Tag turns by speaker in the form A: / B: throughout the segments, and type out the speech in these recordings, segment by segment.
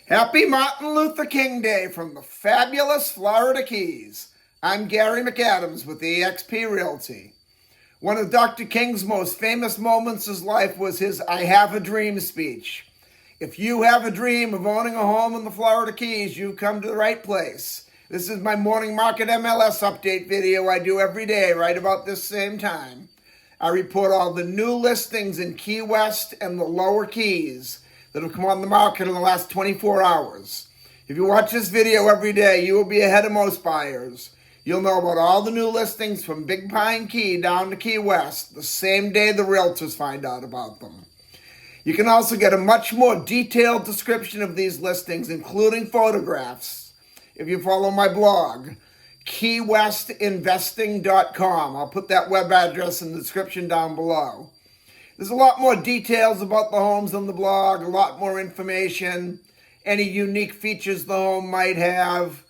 A: Happy Martin Luther King Day from the fabulous Florida Keys. I'm Gary McAdams with eXp Realty. One of Dr. King's most famous moments in his life was his I Have a Dream speech. If you have a dream of owning a home in the Florida Keys, you've come to the right place. This is my morning market MLS update video I do every day right about this same time. I report all the new listings in Key West and the Lower Keys that have come on the market in the last 24 hours. If you watch this video every day, you will be ahead of most buyers. You'll know about all the new listings from Big Pine Key down to Key West the same day the realtors find out about them. You can also get a much more detailed description of these listings, including photographs, if you follow my blog, keywestinvesting.com. I'll put that web address in the description down below. There's a lot more details about the homes on the blog, a lot more information, any unique features the home might have,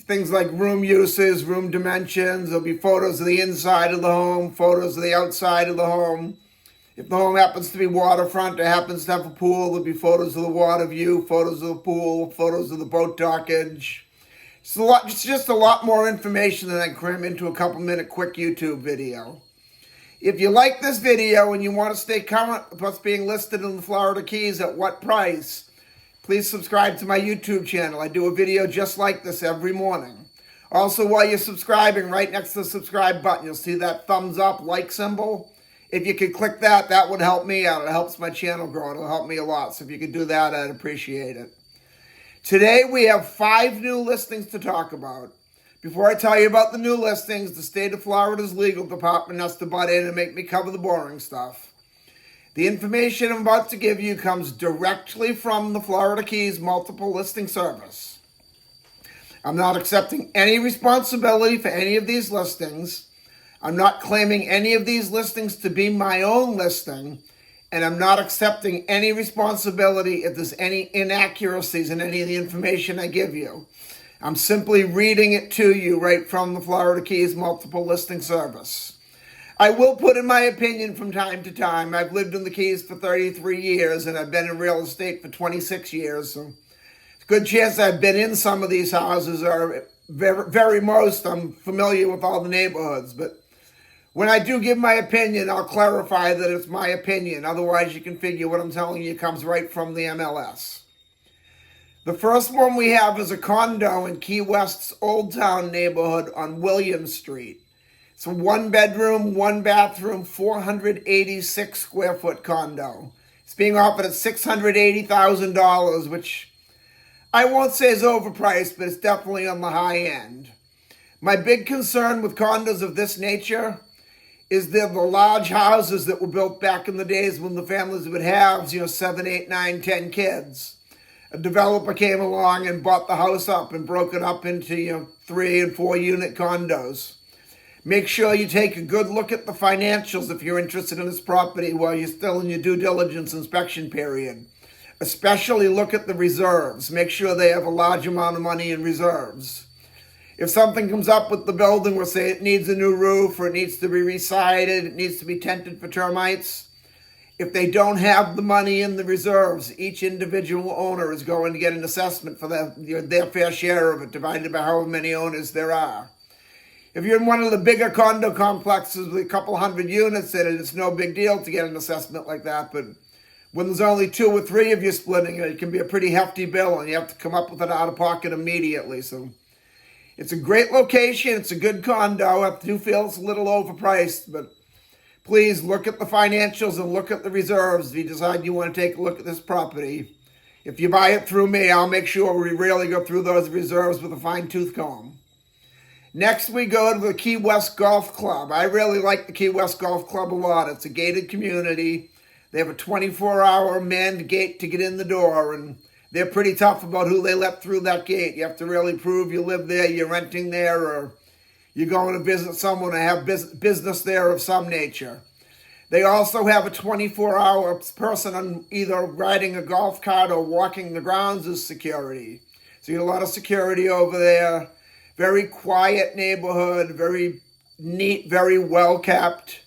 A: things like room uses, room dimensions. There'll be photos of the inside of the home, photos of the outside of the home. If the home happens to be waterfront or happens to have a pool, there'll be photos of the water view, photos of the pool, photos of the boat dockage. It's just a lot more information than I cram into a couple-minute quick YouTube video. If you like this video and you want to stay current with what's being listed in the Florida Keys at what price, please subscribe to my YouTube channel. I do a video just like this every morning. Also, while you're subscribing, right next to the subscribe button, you'll see that thumbs up like symbol. If you could click that, that would help me out. It helps my channel grow. It'll help me a lot. So if you could do that, I'd appreciate it. Today, we have 5 new listings to talk about. Before I tell you about the new listings, the state of Florida's legal department has to butt in and make me cover the boring stuff. The information I'm about to give you comes directly from the Florida Keys Multiple Listing Service. I'm not accepting any responsibility for any of these listings. I'm not claiming any of these listings to be my own listing, and I'm not accepting any responsibility if there's any inaccuracies in any of the information I give you. I'm simply reading it to you right from the Florida Keys Multiple Listing Service. I will put in my opinion from time to time. I've lived in the Keys for 33 years, and I've been in real estate for 26 years, so it's a good chance I've been in some of these houses, or very most I'm familiar with all the neighborhoods, but when I do give my opinion, I'll clarify that it's my opinion. Otherwise, you can figure what I'm telling you comes right from the MLS. The first one we have is a condo in Key West's Old Town neighborhood on William Street. It's a 1-bedroom, 1-bathroom, 486 square foot condo. It's being offered at $680,000, which I won't say is overpriced, but it's definitely on the high end. My big concern with condos of this nature is they're the large houses that were built back in the days when the families would have, 7, 8, 9, 10 kids. A developer came along and bought the house up and broke it up into 3 and 4 unit condos. Make sure you take a good look at the financials if you're interested in this property while you're still in your due diligence inspection period. Especially look at the reserves. Make sure they have a large amount of money in reserves. If something comes up with the building, we'll say it needs a new roof, or it needs to be re-sided, it needs to be tented for termites. If they don't have the money in the reserves, each individual owner is going to get an assessment for their fair share of it, divided by however many owners there are. If you're in one of the bigger condo complexes with a couple hundred units in it, it's no big deal to get an assessment like that. But when there's only 2 or 3 of you splitting it, it can be a pretty hefty bill, and you have to come up with it out of pocket immediately. So it's a great location. It's a good condo. I do feel it's a little overpriced, but please look at the financials and look at the reserves if you decide you want to take a look at this property. If you buy it through me, I'll make sure we really go through those reserves with a fine-tooth comb. Next, we go to the Key West Golf Club. I really like the Key West Golf Club a lot. It's a gated community. They have a 24-hour manned gate to get in the door, and they're pretty tough about who they let through that gate. You have to really prove you live there, you're renting there, or you're going to visit someone or have business there of some nature. They also have a 24-hour person on either riding a golf cart or walking the grounds as security. So you get a lot of security over there. Very quiet neighborhood, very neat, very well kept.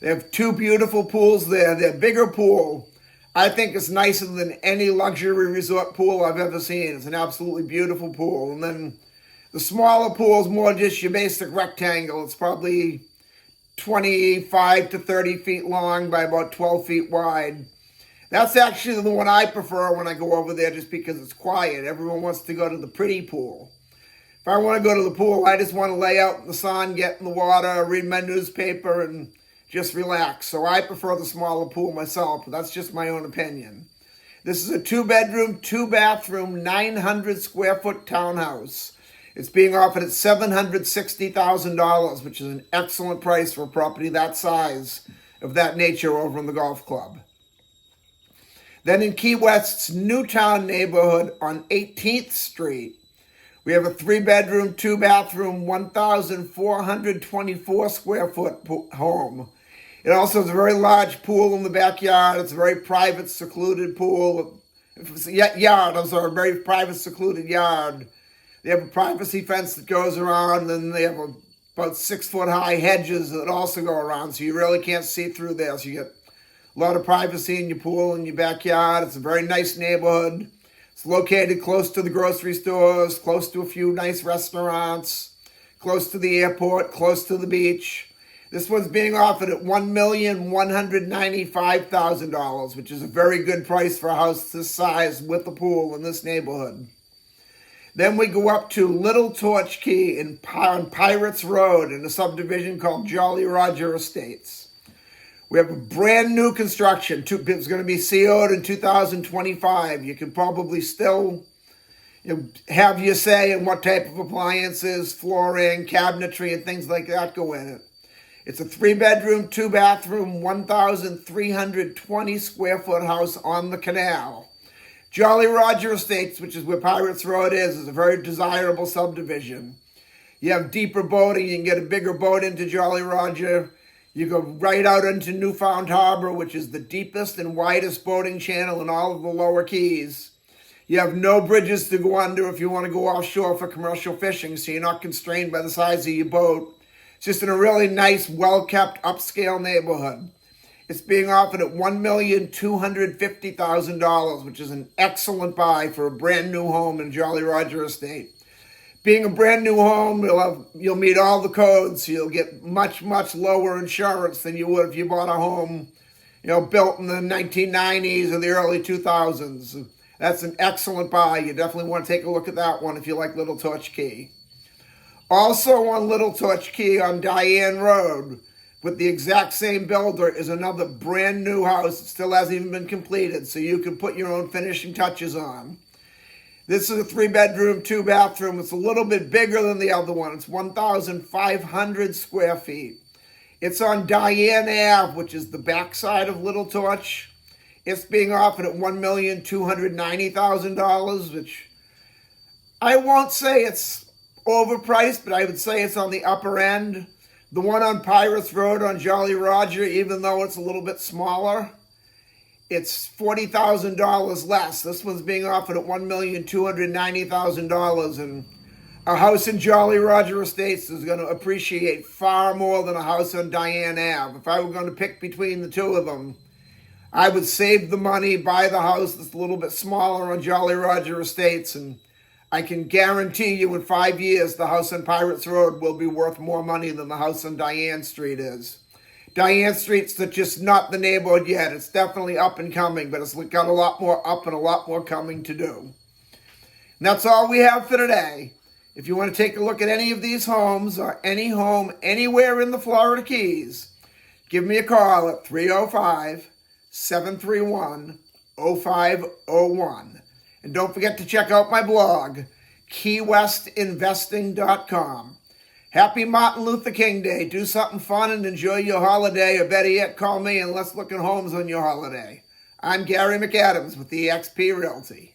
A: They have 2 beautiful pools there. Their bigger pool, I think it's nicer than any luxury resort pool I've ever seen. It's an absolutely beautiful pool. And then the smaller pool is more just your basic rectangle. It's probably 25 to 30 feet long by about 12 feet wide. That's actually the one I prefer when I go over there, just because it's quiet. Everyone wants to go to the pretty pool. If I want to go to the pool, I just want to lay out in the sun, get in the water, read my newspaper, and just relax. So I prefer the smaller pool myself, but that's just my own opinion. This is a 2-bedroom, 2-bathroom, 900 square foot townhouse. It's being offered at $760,000, which is an excellent price for a property that size, of that nature, over in the golf club. Then in Key West's Newtown neighborhood on 18th Street, we have a 3-bedroom, 2-bathroom, 1,424 square foot home. It also has a very large pool in the backyard. It's a very private, secluded pool. If it's a yard, I'm sorry, a very private, secluded yard. They have a privacy fence that goes around, and they have about 6-foot high hedges that also go around, so you really can't see through there. So you get a lot of privacy in your pool and your backyard. It's a very nice neighborhood. It's located close to the grocery stores, close to a few nice restaurants, close to the airport, close to the beach. This one's being offered at $1,195,000, which is a very good price for a house this size with a pool in this neighborhood. Then we go up to Little Torch Key on Pirates Road in a subdivision called Jolly Roger Estates. We have a brand new construction. It's going to be CO'd in 2025. You can probably still have your say in what type of appliances, flooring, cabinetry, and things like that go in it. It's a 3-bedroom, 2-bathroom, 1,320 square foot house on the canal. Jolly Roger Estates, which is where Pirates Road is a very desirable subdivision. You have deeper boating. You can get a bigger boat into Jolly Roger. You go right out into Newfound Harbor, which is the deepest and widest boating channel in all of the lower keys. You have no bridges to go under if you want to go offshore for commercial fishing, so you're not constrained by the size of your boat. It's just in a really nice, well-kept, upscale neighborhood. It's being offered at $1,250,000, which is an excellent buy for a brand new home in Jolly Roger Estate. Being a brand new home, you'll meet all the codes. So you'll get much, much lower insurance than you would if you bought a home, built in the 1990s or the early 2000s. That's an excellent buy. You definitely want to take a look at that one if you like Little Torch Key. Also on Little Torch Key on Diane Road, with the exact same builder, is another brand new house. It still hasn't even been completed, so you can put your own finishing touches on. This is a 3-bedroom, 2-bathroom. It's a little bit bigger than the other one. It's 1,500 square feet. It's on Diane Ave, which is the backside of Little Torch. It's being offered at $1,290,000, which I won't say it's overpriced, but I would say it's on the upper end. The one on Pirates Road on Jolly Roger, even though it's a little bit smaller, it's $40,000 less. This one's being offered at $1,290,000, and a house in Jolly Roger Estates is going to appreciate far more than a house on Diane Ave. If I were going to pick between the two of them, I would save the money, buy the house that's a little bit smaller on Jolly Roger Estates, and I can guarantee you in 5 years the house on Pirates Road will be worth more money than the house on Diane Street is. Diane Street's just not the neighborhood yet. It's definitely up and coming, but it's got a lot more up and a lot more coming to do. And that's all we have for today. If you want to take a look at any of these homes or any home anywhere in the Florida Keys, give me a call at 305-731-0501. And don't forget to check out my blog, keywestinvesting.com. Happy Martin Luther King Day. Do something fun and enjoy your holiday, or better yet, call me and let's look at homes on your holiday. I'm Gary McAdams with eXp Realty.